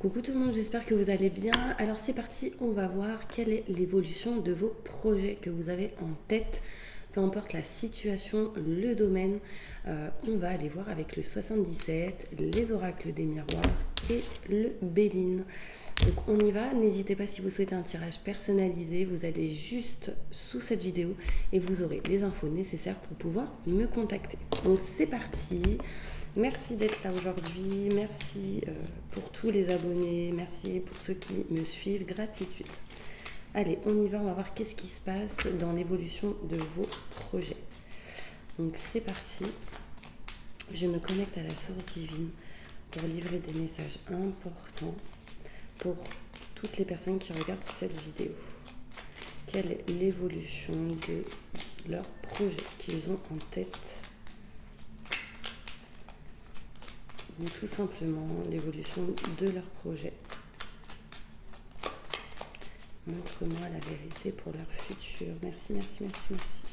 Coucou tout le monde, j'espère que vous allez bien. Alors c'est parti, on va voir quelle est l'évolution de vos projets que vous avez en tête. Peu importe la situation, le domaine, on va aller voir avec le 77, les oracles des miroirs et le Béline. Donc on y va, n'hésitez pas si vous souhaitez un tirage personnalisé, vous allez juste sous cette vidéo et vous aurez les infos nécessaires pour pouvoir me contacter. Donc c'est parti. Merci d'être là aujourd'hui, merci pour tous les abonnés, merci pour ceux qui me suivent, gratitude. Allez, on y va, on va voir qu'est-ce qui se passe dans l'évolution de vos projets. Donc c'est parti, je me connecte à la source divine pour livrer des messages importants pour toutes les personnes qui regardent cette vidéo. Quelle est l'évolution de leur projet qu'ils ont en tête ? Ou tout simplement l'évolution de leur projet. Montre-moi la vérité pour leur futur. Merci, merci, merci, merci.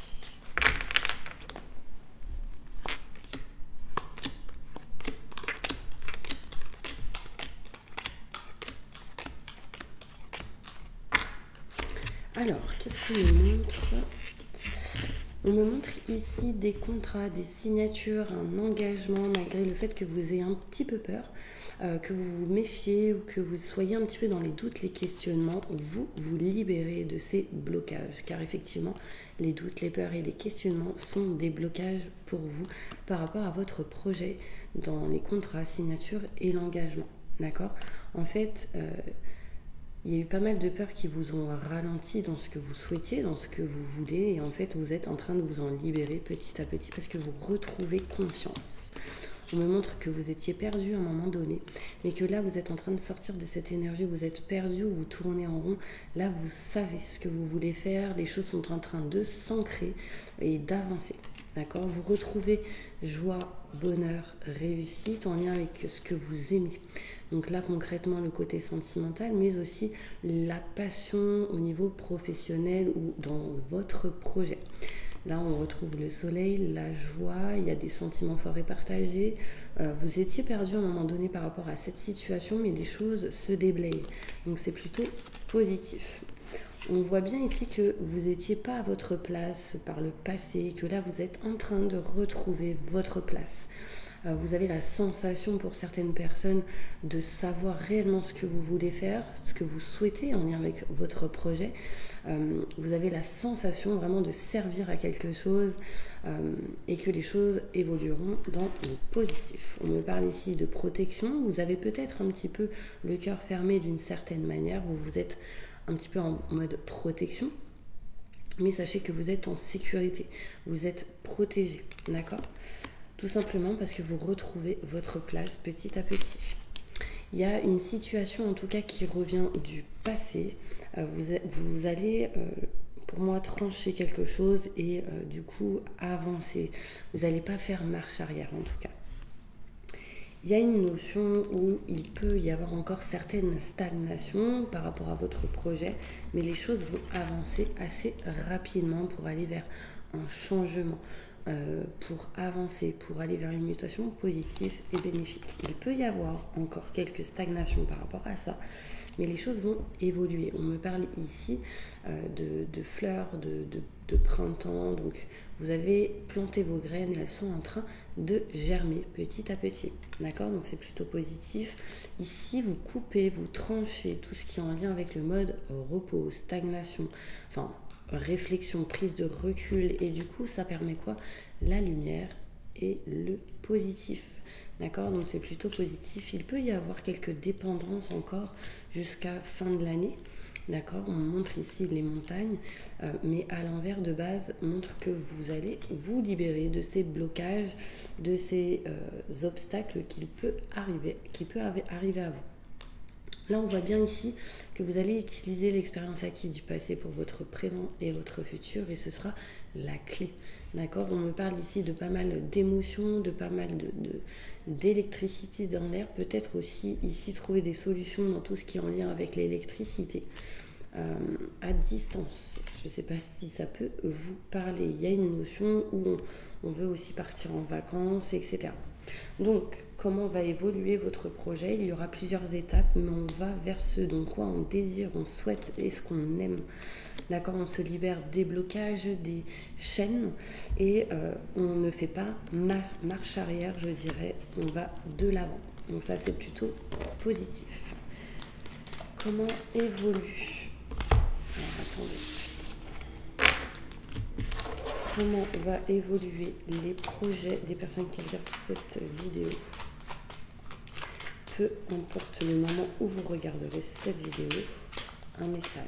Alors, qu'est-ce qu'on me montre ? On me montre ici des contrats, des signatures, un engagement, malgré le fait que vous ayez un petit peu peur, que vous vous méfiez ou que vous soyez un petit peu dans les doutes, les questionnements, vous vous libérez de ces blocages. Car effectivement, les doutes, les peurs et les questionnements sont des blocages pour vous par rapport à votre projet dans les contrats, signatures et l'engagement. D'accord ? En fait, il y a eu pas mal de peurs qui vous ont ralenti dans ce que vous souhaitiez, dans ce que vous voulez. Et en fait, vous êtes en train de vous en libérer petit à petit parce que vous retrouvez confiance. On me montre que vous étiez perdu à un moment donné, mais que là, vous êtes en train de sortir de cette énergie. Vous êtes perdu ou vous tournez en rond. Là, vous savez ce que vous voulez faire. Les choses sont en train de s'ancrer et d'avancer. D'accord ? Vous retrouvez joie, bonheur, réussite en lien avec ce que vous aimez. Donc là, concrètement, le côté sentimental, mais aussi la passion au niveau professionnel ou dans votre projet. Là, on retrouve le soleil, la joie, il y a des sentiments forts et partagés. Vous étiez perdu à un moment donné par rapport à cette situation, mais les choses se déblayent. Donc c'est plutôt positif. On voit bien ici que vous n'étiez pas à votre place par le passé, que là, vous êtes en train de retrouver votre place. Vous avez la sensation pour certaines personnes de savoir réellement ce que vous voulez faire, ce que vous souhaitez en lien avec votre projet. Vous avez la sensation vraiment de servir à quelque chose et que les choses évolueront dans le positif. On me parle ici de protection. Vous avez peut-être un petit peu le cœur fermé d'une certaine manière. Vous êtes un petit peu en mode protection. Mais sachez que vous êtes en sécurité. Vous êtes protégé. D'accord ? Tout simplement parce que vous retrouvez votre place petit à petit. Il y a une situation en tout cas qui revient du passé. Vous allez, pour moi, trancher quelque chose et du coup avancer. Vous n'allez pas faire marche arrière en tout cas. Il y a une notion où il peut y avoir encore certaines stagnations par rapport à votre projet, mais les choses vont avancer assez rapidement pour aller vers un changement. Pour avancer, pour aller vers une mutation positive et bénéfique. Il peut y avoir encore quelques stagnations par rapport à ça, mais les choses vont évoluer. On me parle ici de fleurs, de printemps, donc vous avez planté vos graines et elles sont en train de germer petit à petit. D'accord ? Donc c'est plutôt positif. Ici, vous coupez, vous tranchez tout ce qui est en lien avec le mode repos, stagnation, enfin réflexion, prise de recul, et du coup ça permet quoi ? La lumière et le positif. D'accord ? Donc c'est plutôt positif. Il peut y avoir quelques dépendances encore jusqu'à fin de l'année. D'accord ? On montre ici les montagnes, mais à l'envers de base montre que vous allez vous libérer de ces blocages, de ces obstacles qui peuvent arriver à vous. Là, on voit bien ici que vous allez utiliser l'expérience acquise du passé pour votre présent et votre futur, et ce sera la clé. D'accord ? On me parle ici de pas mal d'émotions, de pas mal d'électricité dans l'air. Peut-être aussi ici trouver des solutions dans tout ce qui est en lien avec l'électricité. À distance. Je ne sais pas si ça peut vous parler. Il y a une notion où on veut aussi partir en vacances, etc. Donc, comment va évoluer votre projet? Il y aura plusieurs étapes, mais on va vers ce dont quoi on désire, on souhaite et ce qu'on aime. D'accord? On se libère des blocages, des chaînes et on ne fait pas marche arrière, je dirais. On va de l'avant. Donc ça, c'est plutôt positif. Comment évolue? Alors, attendez. Comment va évoluer les projets des personnes qui regardent cette vidéo? Peu importe le moment où vous regarderez cette vidéo, un message.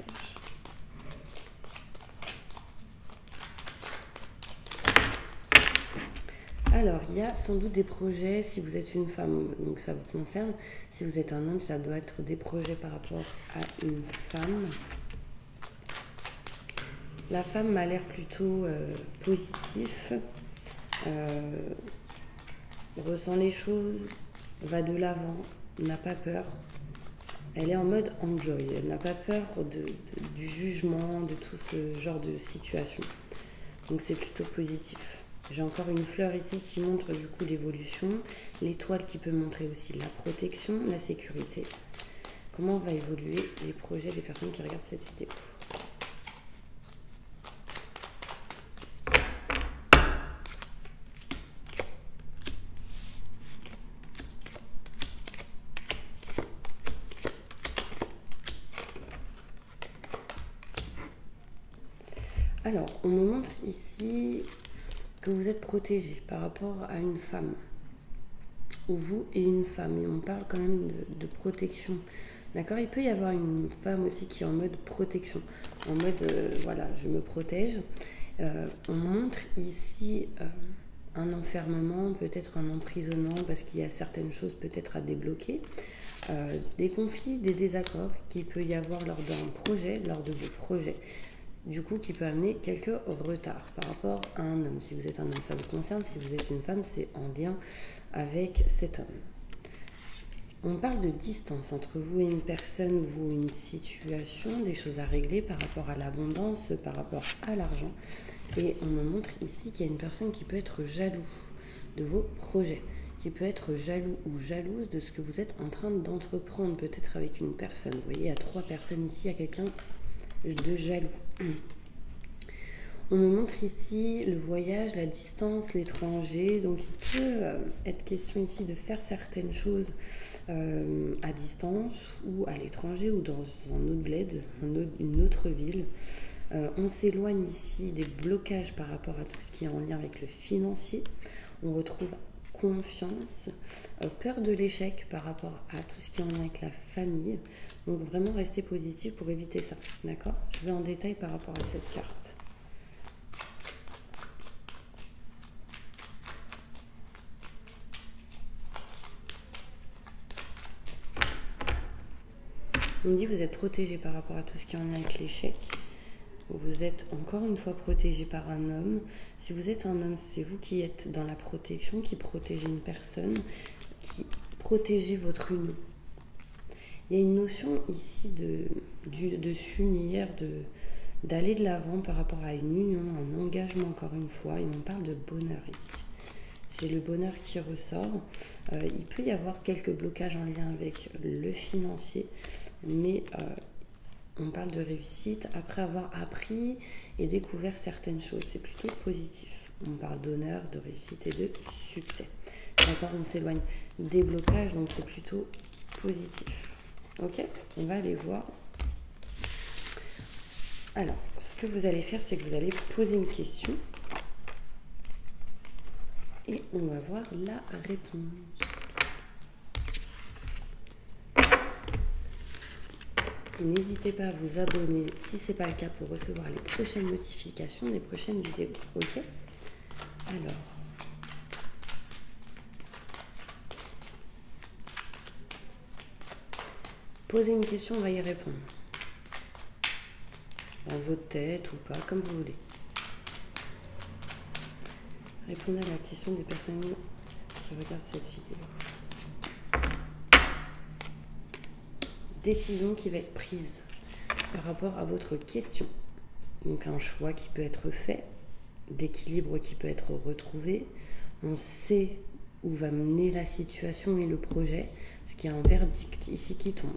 Alors, il y a sans doute des projets, si vous êtes une femme, donc ça vous concerne. Si vous êtes un homme, ça doit être des projets par rapport à une femme. La femme m'a l'air plutôt positif, ressent les choses, va de l'avant, n'a pas peur. Elle est en mode enjoy, elle n'a pas peur du jugement, de tout ce genre de situation. Donc c'est plutôt positif. J'ai encore une fleur ici qui montre du coup l'évolution, l'étoile qui peut montrer aussi la protection, la sécurité. Comment va évoluer les projets des personnes qui regardent cette vidéo? Alors, on me montre ici que vous êtes protégé par rapport à une femme. Ou vous et une femme. Et on parle quand même de protection. D'accord? Il peut y avoir une femme aussi qui est en mode protection. En mode, voilà, je me protège. On montre ici un enfermement, peut-être un emprisonnant, parce qu'il y a certaines choses peut-être à débloquer. Des conflits, des désaccords qu'il peut y avoir lors d'un projet, lors de vos projets. Du coup, qui peut amener quelques retards par rapport à un homme. Si vous êtes un homme, ça vous concerne. Si vous êtes une femme, c'est en lien avec cet homme. On parle de distance entre vous et une personne, vous, une situation, des choses à régler par rapport à l'abondance, par rapport à l'argent. Et on me montre ici qu'il y a une personne qui peut être jaloux de vos projets, qui peut être jaloux ou jalouse de ce que vous êtes en train d'entreprendre, peut-être avec une personne. Vous voyez, il y a 3 personnes ici, il y a quelqu'un de jaloux. On me montre ici le voyage, la distance, l'étranger. Donc il peut être question ici de faire certaines choses à distance ou à l'étranger ou dans un autre bled, une autre ville. On s'éloigne ici des blocages par rapport à tout ce qui est en lien avec le financier. On retrouve confiance, peur de l'échec par rapport à tout ce qui est en lien avec la famille. Donc vraiment restez positif pour éviter ça, d'accord? Je vais en détail par rapport à cette carte. On me dit que vous êtes protégé par rapport à tout ce qui est en lien avec l'échec. Vous êtes encore une fois protégé par un homme. Si vous êtes un homme, c'est vous qui êtes dans la protection, qui protégez une personne, qui protégez votre union. Il y a une notion ici de s'unir, d'aller de l'avant par rapport à une union, un engagement encore une fois. Et on parle de bonheur ici. J'ai le bonheur qui ressort. Il peut y avoir quelques blocages en lien avec le financier, mais on parle de réussite après avoir appris et découvert certaines choses. C'est plutôt positif. On parle d'honneur, de réussite et de succès. D'accord, on s'éloigne des blocages, donc c'est plutôt positif. Ok, on va aller voir. Alors, ce que vous allez faire, c'est que vous allez poser une question. Et on va voir la réponse. N'hésitez pas à vous abonner si ce n'est pas le cas pour recevoir les prochaines notifications des prochaines vidéos. Ok? Alors. Posez une question, on va y répondre. Dans votre tête ou pas, comme vous voulez. Répondez à la question des personnes qui regardent cette vidéo. Décision qui va être prise par rapport à votre question. Donc un choix qui peut être fait, d'équilibre qui peut être retrouvé. On sait où va mener la situation et le projet, parce qu'il y a un verdict ici qui tombe.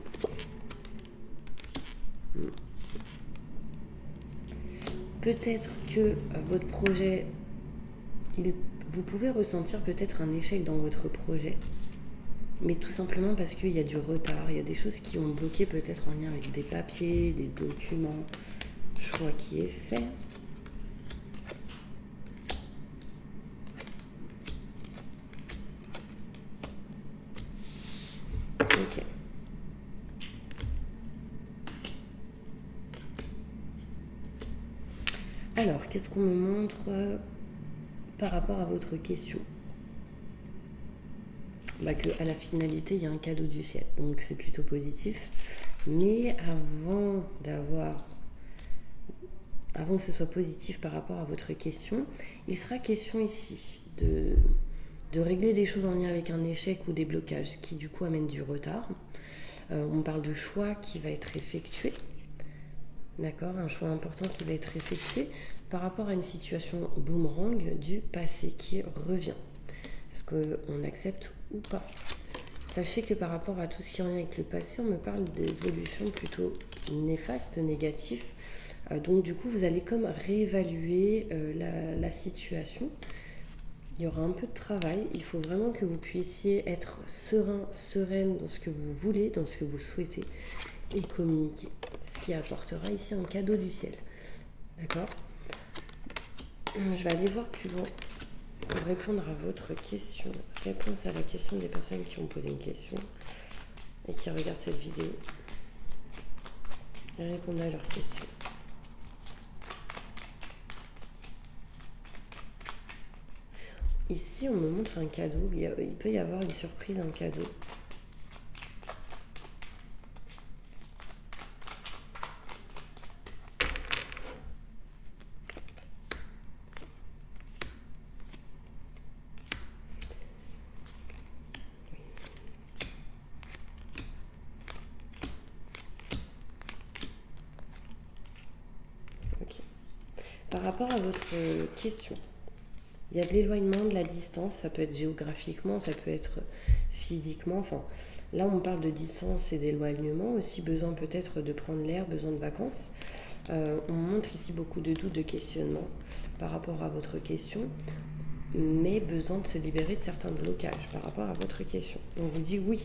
Peut-être que votre projet, vous pouvez ressentir peut-être un échec dans votre projet, mais tout simplement parce qu'il y a du retard, il y a des choses qui ont bloqué peut-être en lien avec des papiers, des documents, choix qui est fait. Ok. Alors, qu'est-ce qu'on me montre par rapport à votre question? Qu'à la finalité, il y a un cadeau du ciel. Donc, c'est plutôt positif. Mais avant que ce soit positif par rapport à votre question, il sera question ici de régler des choses en lien avec un échec ou des blocages qui du coup amènent du retard. On parle de choix qui va être effectué. D'accord, un choix important qui va être effectué par rapport à une situation boomerang du passé qui revient. Est-ce qu'on accepte ou pas? Sachez que par rapport à tout ce qui est en lien avec le passé, on me parle d'évolution plutôt néfaste, négative. Donc du coup, vous allez comme réévaluer la situation. Il y aura un peu de travail. Il faut vraiment que vous puissiez être serein, sereine dans ce que vous voulez, dans ce que vous souhaitez et communiquer. Ce qui apportera ici un cadeau du ciel. D'accord? Je vais aller voir plus loin pour répondre à votre question. Réponse à la question des personnes qui ont posé une question et qui regardent cette vidéo. Et répondre à leurs questions. Ici, on me montre un cadeau. Il peut y avoir une surprise, un cadeau. Ok. Par rapport à votre question, il y a de l'éloignement, de la distance, ça peut être géographiquement, ça peut être physiquement. Enfin, là, on parle de distance et d'éloignement, aussi besoin peut-être de prendre l'air, besoin de vacances. On montre ici beaucoup de doutes, de questionnements par rapport à votre question, mais besoin de se libérer de certains blocages par rapport à votre question. On vous dit oui,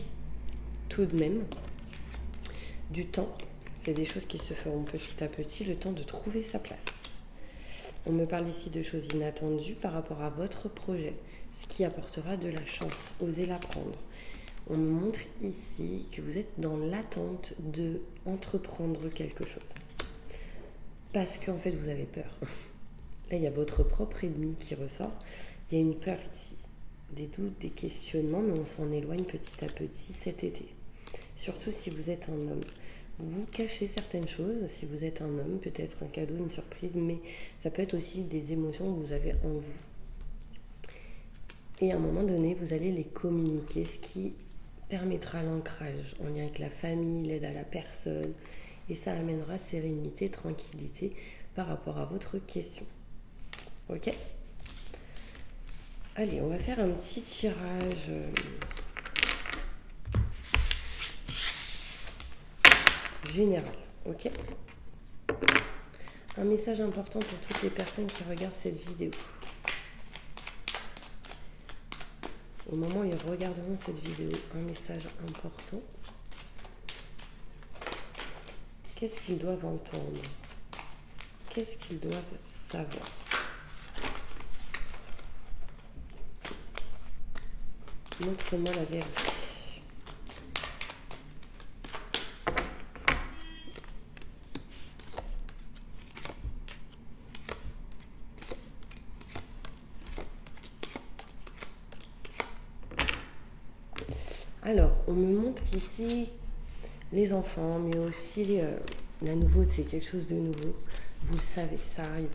tout de même, du temps, c'est des choses qui se feront petit à petit, le temps de trouver sa place. On me parle ici de choses inattendues par rapport à votre projet, ce qui apportera de la chance. Osez la prendre. On me montre ici que vous êtes dans l'attente de entreprendre quelque chose. Parce qu'en fait, vous avez peur. Là, il y a votre propre ennemi qui ressort. Il y a une peur ici. Des doutes, des questionnements, mais on s'en éloigne petit à petit cet été. Surtout si vous êtes un homme. Vous cachez certaines choses, si vous êtes un homme, peut-être un cadeau, une surprise, mais ça peut être aussi des émotions que vous avez en vous. Et à un moment donné, vous allez les communiquer, ce qui permettra l'ancrage en lien avec la famille, l'aide à la personne, et ça amènera sérénité, tranquillité par rapport à votre question. Ok ? Allez, on va faire un petit tirage général, ok? Un message important pour toutes les personnes qui regardent cette vidéo. Au moment où ils regarderont cette vidéo, un message important. Qu'est-ce qu'ils doivent entendre? Qu'est-ce qu'ils doivent savoir? Montre-moi la vérité. Alors, on me montre ici les enfants, mais aussi la nouveauté, quelque chose de nouveau. Vous le savez, ça arrive.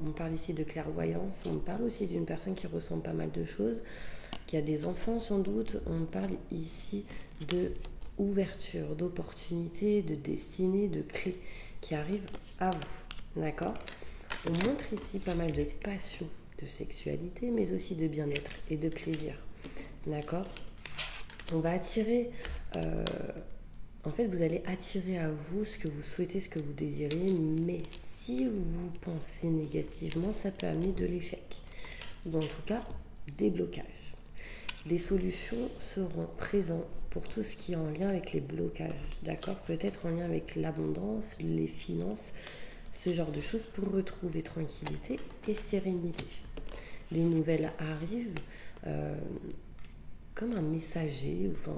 On parle ici de clairvoyance, on parle aussi d'une personne qui ressent pas mal de choses, qui a des enfants sans doute. On parle ici de ouverture, d'opportunités, de destinée, de clés qui arrivent à vous. D'accord? On montre ici pas mal de passion, de sexualité, mais aussi de bien-être et de plaisir. D'accord? On va attirer... en fait, vous allez attirer à vous ce que vous souhaitez, ce que vous désirez, mais si vous pensez négativement, ça peut amener de l'échec. Ou en tout cas, des blocages. Des solutions seront présentes pour tout ce qui est en lien avec les blocages, d'accord? Peut-être en lien avec l'abondance, les finances, ce genre de choses pour retrouver tranquillité et sérénité. Les nouvelles arrivent comme un messager, enfin...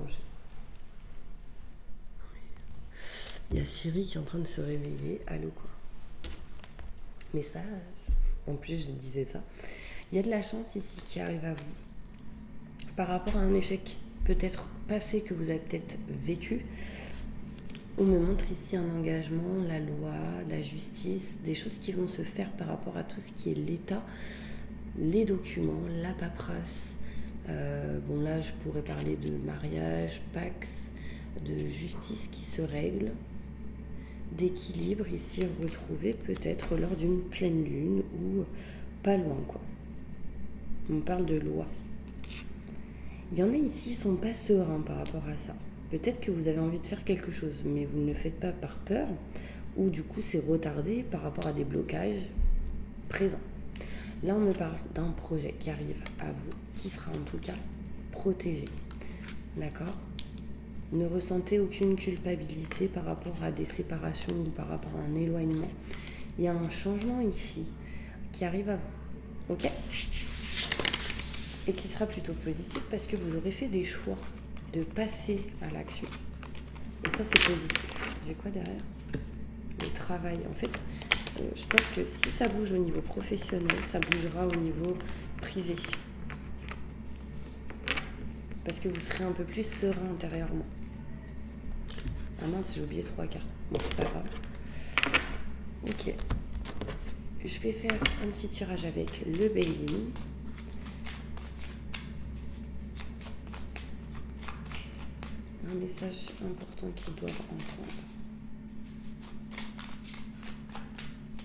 Il y a Siri qui est en train de se réveiller. Allô, quoi. Message. En plus, je disais ça. Il y a de la chance ici qui arrive à vous. Par rapport à un échec peut-être passé que vous avez peut-être vécu, on me montre ici un engagement, la loi, la justice, des choses qui vont se faire par rapport à tout ce qui est l'État, les documents, la paperasse. Bon, là, je pourrais parler de mariage, pax, de justice qui se règle, d'équilibre ici retrouvé peut-être lors d'une pleine lune ou pas loin, quoi. On parle de loi. Il y en a ici qui ne sont pas sereins par rapport à ça. Peut-être que vous avez envie de faire quelque chose, mais vous ne le faites pas par peur, ou du coup c'est retardé par rapport à des blocages présents. Là, on me parle d'un projet qui arrive à vous, qui sera en tout cas protégé. D'accord ? Ne ressentez aucune culpabilité par rapport à des séparations ou par rapport à un éloignement. Il y a un changement ici qui arrive à vous. Ok ? Et qui sera plutôt positif parce que vous aurez fait des choix de passer à l'action. Et ça, c'est positif. J'ai quoi derrière ? Le travail. En fait, je pense que si ça bouge au niveau professionnel, ça bougera au niveau privé. Parce que vous serez un peu plus serein intérieurement. Ah mince, j'ai oublié 3 cartes. Bon, c'est pas grave. Ok. Je vais faire un petit tirage avec le Béline. Un message important qu'ils doivent entendre.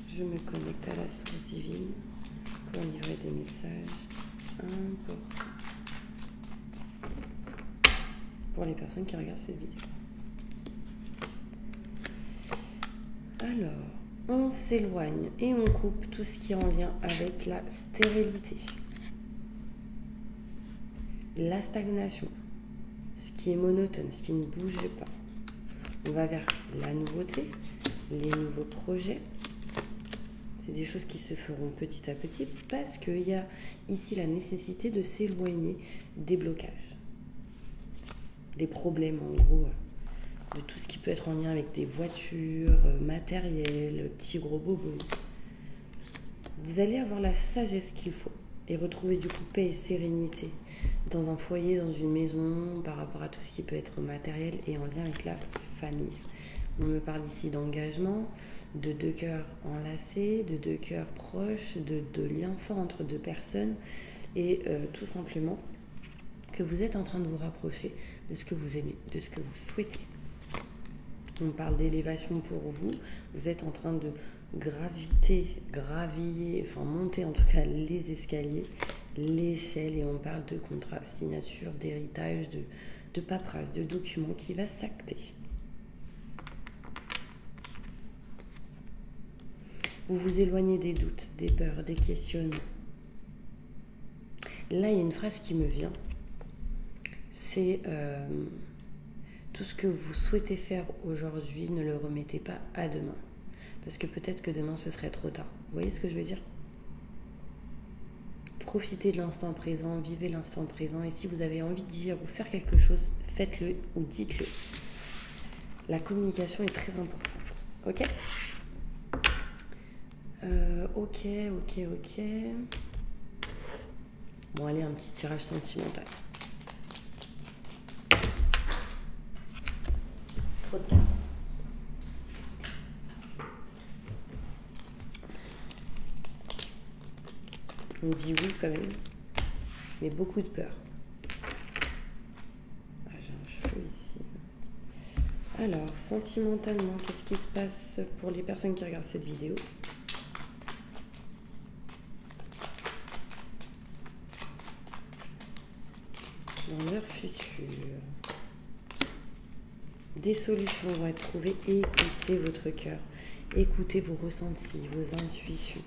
Je me connecte à la source divine pour livrer des messages importants pour les personnes qui regardent cette vidéo. Alors, on s'éloigne et on coupe tout ce qui est en lien avec la stérilité, la stagnation, ce qui est monotone, ce qui ne bouge pas. On va vers la nouveauté, les nouveaux projets. C'est des choses qui se feront petit à petit parce qu'il y a ici la nécessité de s'éloigner des blocages, des problèmes en gros, de tout ce qui peut être en lien avec des voitures, matériel, petits gros bobos. Vous allez avoir la sagesse qu'il faut et retrouver du coup paix et sérénité dans un foyer, dans une maison, par rapport à tout ce qui peut être matériel et en lien avec la famille. On me parle ici d'engagement, de 2 cœurs enlacés, de 2 cœurs proches, de liens forts entre 2 personnes et tout simplement que vous êtes en train de vous rapprocher de ce que vous aimez, de ce que vous souhaitez. On parle d'élévation pour vous. Vous êtes en train de graviller, enfin monter en tout cas les escaliers, l'échelle et on parle de contrat, signature, d'héritage, de paperasse, de documents qui va s'acter. Vous vous éloignez des doutes, des peurs, des questionnements. Là, il y a une phrase qui me vient. C'est tout ce que vous souhaitez faire aujourd'hui, ne le remettez pas à demain. Parce que peut-être que demain, ce serait trop tard. Vous voyez ce que je veux dire ? Profitez de l'instant présent, vivez l'instant présent. Et si vous avez envie de dire ou faire quelque chose, faites-le ou dites-le. La communication est très importante. Ok ? Ok. Bon, allez, un petit tirage sentimental. Trop de cartes. On me dit oui quand même, mais beaucoup de peur. Ah, j'ai un cheveu ici. Alors, sentimentalement, qu'est-ce qui se passe pour les personnes qui regardent cette vidéo ? avenir futur. Des solutions vont être trouvées. Écoutez votre cœur. Écoutez vos ressentis, vos intuitions.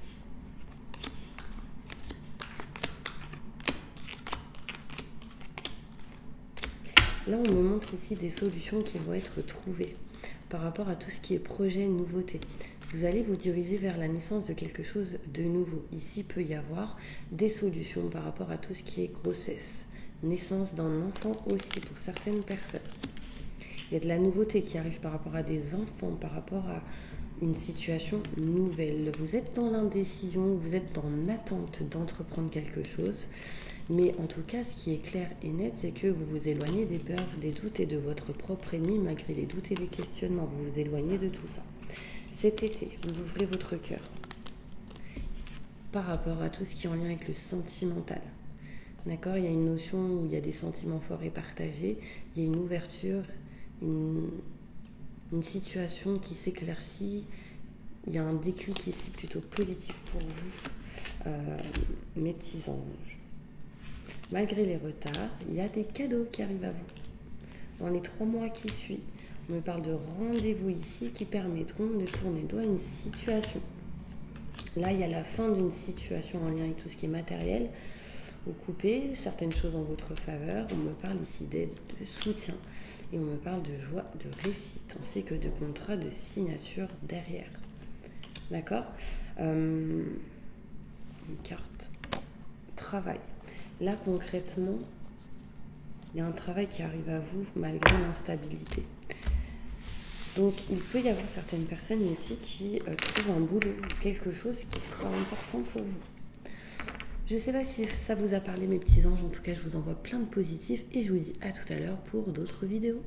Là, on me montre ici des solutions qui vont être trouvées par rapport à tout ce qui est projet, nouveauté. Vous allez vous diriger vers la naissance de quelque chose de nouveau. Ici, peut y avoir des solutions par rapport à tout ce qui est grossesse, naissance d'un enfant aussi pour certaines personnes. Il y a de la nouveauté qui arrive par rapport à des enfants, par rapport à une situation nouvelle. Vous êtes dans l'indécision, vous êtes en attente d'entreprendre quelque chose. Mais en tout cas, ce qui est clair et net, c'est que vous vous éloignez des peurs, des doutes et de votre propre ennemi, malgré les doutes et les questionnements. Vous vous éloignez de tout ça. Cet été, vous ouvrez votre cœur par rapport à tout ce qui est en lien avec le sentimental. D'accord ? Il y a une notion où il y a des sentiments forts et partagés. Il y a une ouverture, une situation qui s'éclaircit. Il y a un déclic ici plutôt positif pour vous, mes petits anges. Malgré les retards, il y a des cadeaux qui arrivent à vous. Dans les 3 mois qui suivent, on me parle de rendez-vous ici qui permettront de tourner droit à une situation. Là, il y a la fin d'une situation en lien avec tout ce qui est matériel. Vous coupez certaines choses en votre faveur. On me parle ici d'aide, de soutien. Et on me parle de joie, de réussite, ainsi que de contrat de signature derrière. D'accord ? Une carte. Travail. Là, concrètement, il y a un travail qui arrive à vous malgré l'instabilité. Donc, il peut y avoir certaines personnes ici qui trouvent un boulot, quelque chose qui sera important pour vous. Je ne sais pas si ça vous a parlé, mes petits anges. En tout cas, je vous envoie plein de positifs et je vous dis à tout à l'heure pour d'autres vidéos.